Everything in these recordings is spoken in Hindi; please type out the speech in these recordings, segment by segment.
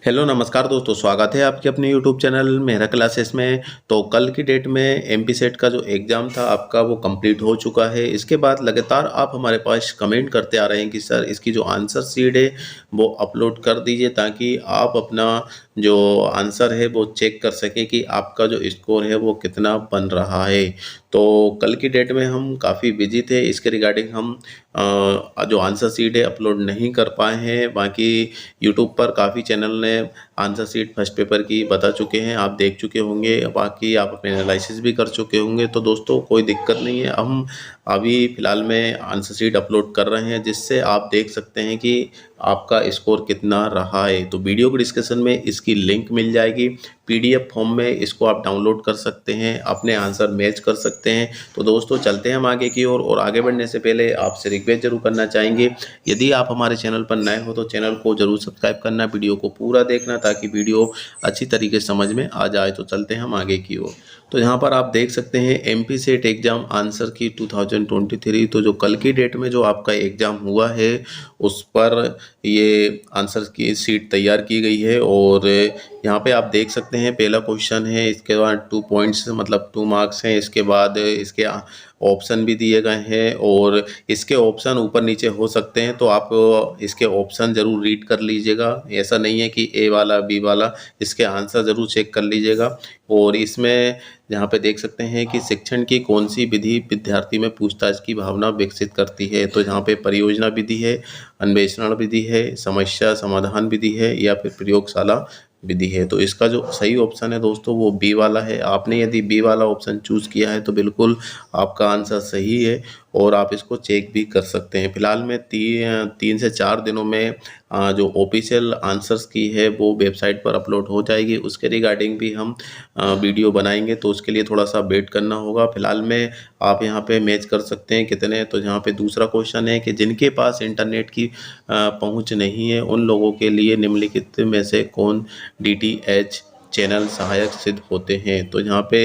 हेलो नमस्कार दोस्तों, स्वागत है आपके अपने यूट्यूब चैनल मेहरा क्लासेस में। तो कल की डेट में एमपी सेट का जो एग्ज़ाम था आपका वो कंप्लीट हो चुका है। इसके बाद लगातार आप हमारे पास कमेंट करते आ रहे हैं कि सर इसकी जो आंसर शीट है वो अपलोड कर दीजिए ताकि आप अपना जो आंसर है वो चेक कर सकें कि आपका जो स्कोर है वो कितना बन रहा है। तो कल की डेट में हम काफ़ी बिजी थे, इसके रिगार्डिंग हम जो आंसर शीट है अपलोड नहीं कर पाए हैं। बाकी यूट्यूब पर काफ़ी चैनल ने आंसर शीट फर्स्ट पेपर की बता चुके हैं, आप देख चुके होंगे, बाकी आप अपने एनालिसिस भी कर चुके होंगे। तो दोस्तों कोई दिक्कत नहीं है, हम अभी फ़िलहाल में आंसर शीट अपलोड कर रहे हैं जिससे आप देख सकते हैं कि आपका स्कोर कितना रहा है। तो वीडियो के डिस्क्रिप्शन में इसकी लिंक मिल जाएगी, पीडीएफ फॉर्म में इसको आप डाउनलोड कर सकते हैं, अपने आंसर मैच कर सकते हैं। तो दोस्तों चलते हैं हम आगे की ओर, और आगे बढ़ने से पहले आपसे रिक्वेस्ट जरूर करना चाहेंगे, यदि आप हमारे चैनल पर नए हो तो चैनल को जरूर सब्सक्राइब करना, वीडियो को पूरा देखना ताकि वीडियो अच्छी तरीके से समझ में आ जाए। तो चलते हैं हम आगे की ओर। तो यहाँ पर आप देख सकते हैं एमपी सेट एग्ज़ाम आंसर की 2023। तो जो कल की डेट में जो आपका एग्ज़ाम हुआ है उस पर ये आंसर की शीट तैयार की गई है। और यहाँ पे आप देख सकते हैं पहला क्वेश्चन है, इसके बाद 2 पॉइंट्स मतलब 2 मार्क्स हैं, इसके बाद इसके ऑप्शन भी दिए गए हैं और इसके ऑप्शन ऊपर नीचे हो सकते हैं। तो आप इसके ऑप्शन ज़रूर रीड कर लीजिएगा, ऐसा नहीं है कि ए वाला बी वाला, इसके आंसर ज़रूर चेक कर लीजिएगा। और इसमें यहाँ पे देख सकते हैं कि शिक्षण की कौन सी विधि विद्यार्थी में पूछताछ की भावना विकसित करती है। तो यहाँ पे परियोजना विधि है, अन्वेषण विधि है, समस्या समाधान विधि है या फिर प्रयोगशाला विधि है। तो इसका जो सही ऑप्शन है दोस्तों वो बी वाला है। आपने यदि बी वाला ऑप्शन चूज़ किया है तो बिल्कुल आपका आंसर सही है और आप इसको चेक भी कर सकते हैं। फिलहाल में 3 से 4 दिनों में जो ऑफिशियल आंसर्स की है वो वेबसाइट पर अपलोड हो जाएगी, उसके रिगार्डिंग भी हम वीडियो बनाएंगे, तो उसके लिए थोड़ा सा वेट करना होगा। फिलहाल में आप यहाँ पे मैच कर सकते हैं कितने। तो यहाँ पे दूसरा क्वेश्चन है कि जिनके पास इंटरनेट की पहुँच नहीं है उन लोगों के लिए निम्नलिखित में से कौन डीटीएच चैनल सहायक सिद्ध होते हैं। तो यहाँ पे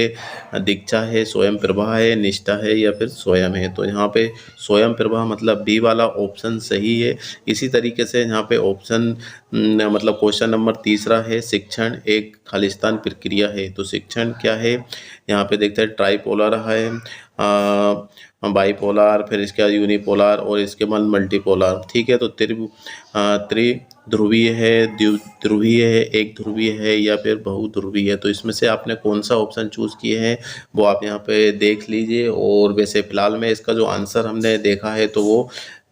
दीक्षा है, स्वयं प्रभा है, निष्ठा है या फिर स्वयं है। तो यहाँ पे स्वयं प्रभा मतलब बी वाला ऑप्शन सही है। इसी तरीके से यहाँ पे ऑप्शन मतलब क्वेश्चन नंबर तीसरा है, शिक्षण एक खालिस्तान प्रक्रिया है। तो शिक्षण क्या है, यहाँ पे देखते हैं ट्राईपोलर है, बाईपोलर, फिर इसके बाद यूनिपोलर और इसके बाद मल्टीपोलर। ठीक है, तो त्रिध्रुवीय है, द्विध्रुवीय है, एक ध्रुवीय है या फिर बहुध्रुवीय है। तो इसमें से आपने कौन सा ऑप्शन चूज़ किए हैं वो आप यहाँ पे देख लीजिए। और वैसे फिलहाल में इसका जो आंसर हमने देखा है तो वो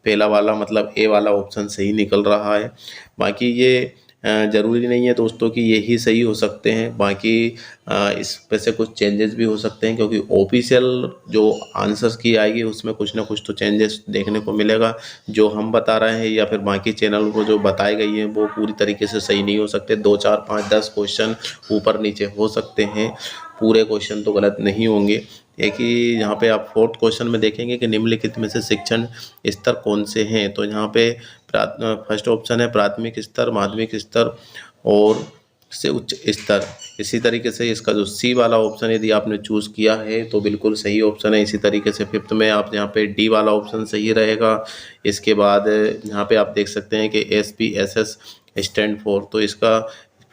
पहला वाला मतलब ए वाला ऑप्शन सही निकल रहा है। बाकी ये ज़रूरी नहीं है दोस्तों कि यही सही हो सकते हैं, बाकी इस पे से कुछ चेंजेस भी हो सकते हैं क्योंकि ऑफिशियल जो आंसर्स की आएगी उसमें कुछ ना कुछ तो चेंजेस देखने को मिलेगा। जो हम बता रहे हैं या फिर बाकी चैनल को जो बताई गई हैं वो पूरी तरीके से सही नहीं हो सकते। 2 4 5 10 क्वेश्चन ऊपर नीचे हो सकते हैं, पूरे क्वेश्चन तो गलत नहीं होंगे। एक ही यहाँ पे आप 4th क्वेश्चन में देखेंगे कि निम्नलिखित में से शिक्षण स्तर कौन से हैं। तो यहाँ पे फर्स्ट ऑप्शन है प्राथमिक स्तर, माध्यमिक स्तर और से उच्च स्तर। इसी तरीके से इसका जो सी वाला ऑप्शन यदि आपने चूज़ किया है तो बिल्कुल सही ऑप्शन है। इसी तरीके से 5th में आप यहाँ पे डी वाला ऑप्शन सही रहेगा। इसके बाद यहाँ पे आप देख सकते हैं कि SPSS स्टैंड फॉर, तो इसका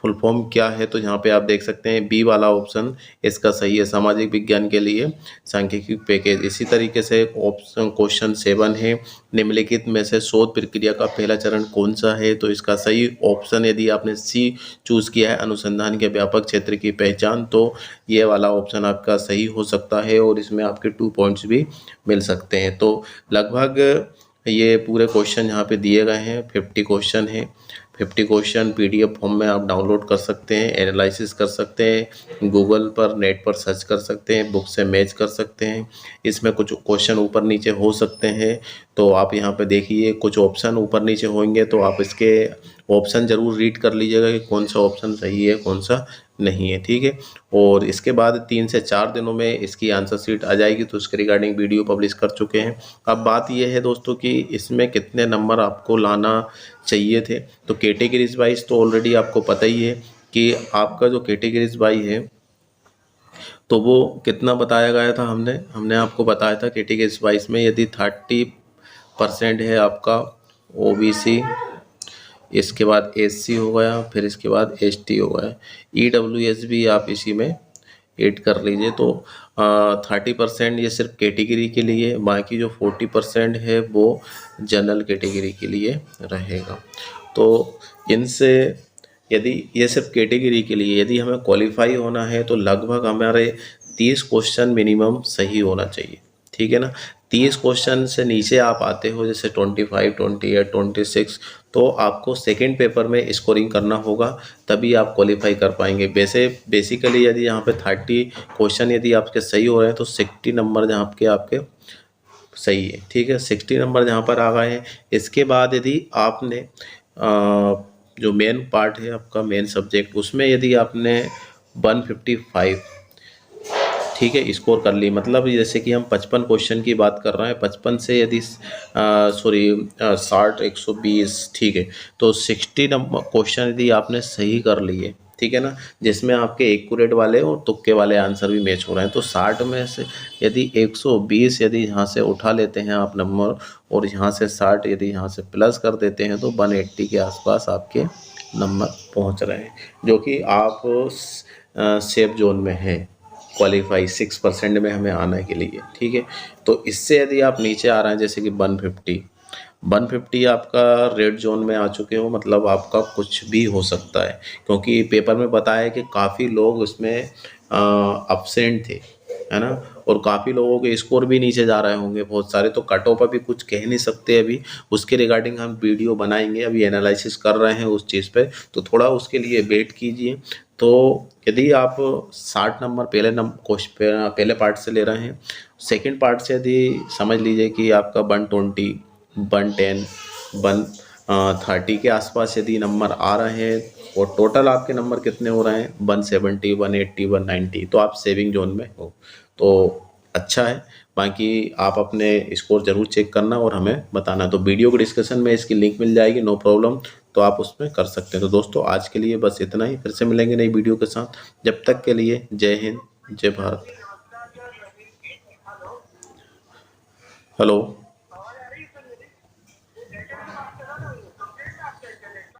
फुल फॉर्म क्या है। तो यहाँ पे आप देख सकते हैं बी वाला ऑप्शन इसका सही है, सामाजिक विज्ञान के लिए सांख्यिकी पैकेज। इसी तरीके से ऑप्शन क्वेश्चन 7 है, निम्नलिखित में से शोध प्रक्रिया का पहला चरण कौन सा है। तो इसका सही ऑप्शन यदि आपने सी चूज़ किया है, अनुसंधान के व्यापक क्षेत्र की पहचान, तो ये वाला ऑप्शन आपका सही हो सकता है और इसमें आपके 2 पॉइंट्स भी मिल सकते हैं। तो लगभग ये पूरे क्वेश्चन यहाँ पे दिए गए हैं, 50 क्वेश्चन है। 50 क्वेश्चन पीडीएफ फॉर्म में आप डाउनलोड कर सकते हैं, एनालिसिस कर सकते हैं, गूगल पर नेट पर सर्च कर सकते हैं, बुक से मैच कर सकते हैं। इसमें कुछ क्वेश्चन ऊपर नीचे हो सकते हैं, तो आप यहाँ पे देखिए कुछ ऑप्शन ऊपर नीचे होंगे तो आप इसके ऑप्शन ज़रूर रीड कर लीजिएगा कि कौन सा ऑप्शन सही है कौन सा नहीं है। ठीक है, और इसके बाद 3 से 4 दिनों में इसकी आंसर शीट आ जाएगी, तो उसके रिगार्डिंग वीडियो पब्लिश कर चुके हैं। अब बात यह है दोस्तों कि इसमें कितने नंबर आपको लाना चाहिए थे। तो कैटेगरीज वाइज तो ऑलरेडी आपको पता ही है कि आपका जो कैटेगरीज वाइज है तो वो कितना बताया गया था। हमने आपको बताया था कैटेगरीज वाइज में यदि 30% है आपका ओबीसी इसके बाद एससी हो गया, फिर इसके बाद एसटी हो गया, ईडब्ल्यूएस भी आप इसी में ऐड कर लीजिए। तो 30% ये सिर्फ कैटेगरी के लिए, बाकी जो 40% है वो जनरल कैटेगरी के लिए रहेगा। तो इनसे यदि ये सिर्फ कैटेगरी के लिए यदि हमें क्वालिफाई होना है तो लगभग हमारे 30 क्वेश्चन मिनिमम सही होना चाहिए, ठीक है ना। 30 क्वेश्चन से नीचे आप आते हो जैसे 25, 28, 26, तो आपको सेकेंड पेपर में स्कोरिंग करना होगा, तभी आप क्वालिफाई कर पाएंगे। वैसे बेसिकली यदि यहाँ पे 30 क्वेश्चन यदि आपके सही हो रहे हैं तो 60 नंबर जहाँ के आपके सही है, ठीक है। 60 नंबर जहाँ पर आ गए हैं, इसके बाद यदि आपने जो मेन पार्ट है आपका मेन सब्जेक्ट, उसमें यदि आपने 155, ठीक है, स्कोर कर ली, मतलब जैसे कि हम 55 क्वेश्चन की बात कर रहे हैं, 55 से यदि 60, 120, ठीक है, तो 60 नंबर क्वेश्चन यदि आपने सही कर लिए, ठीक है ना, जिसमें आपके एक्यूरेट वाले और तुक्के वाले आंसर भी मैच हो रहे हैं, तो 60 में से यदि 120 यदि यहाँ से उठा लेते हैं आप नंबर, और यहाँ से 60 यदि यहाँ से प्लस कर देते हैं, तो 180 के आसपास आपके नंबर पहुँच रहे हैं, जो कि आप सेफ जोन में हैं, क्वालिफाई 6% में हमें आने के लिए, ठीक है। तो इससे यदि आप नीचे आ रहे हैं जैसे कि 150 आपका रेड जोन में आ चुके हो, मतलब आपका कुछ भी हो सकता है, क्योंकि पेपर में बताया है कि काफ़ी लोग उसमें अब्सेंट थे, है ना, और काफ़ी लोगों के स्कोर भी नीचे जा रहे होंगे बहुत सारे, तो कट ऑफ अभी कुछ कह नहीं सकते, अभी उसके रिगार्डिंग हम वीडियो बनाएंगे, अभी एनालिसिस कर रहे हैं उस चीज़ पे, तो थोड़ा उसके लिए वेट कीजिए। तो यदि आप 60 नंबर पहले पार्ट से ले रहे हैं, सेकंड पार्ट से यदि समझ लीजिए कि आपका 120, 110, 130 के आसपास यदि नंबर आ रहे हैं, और टोटल आपके नंबर कितने हो रहे हैं 170, 180, 190, तो आप सेविंग जोन में हो, तो अच्छा है। बाकी आप अपने स्कोर जरूर चेक करना और हमें बताना। तो वीडियो के डिस्कशन में इसकी लिंक मिल जाएगी, नो प्रॉब्लम, तो आप उसमें कर सकते हैं। तो दोस्तों आज के लिए बस इतना ही, फिर से मिलेंगे नई वीडियो के साथ, जब तक के लिए जय हिंद, जय भारत। हेलो।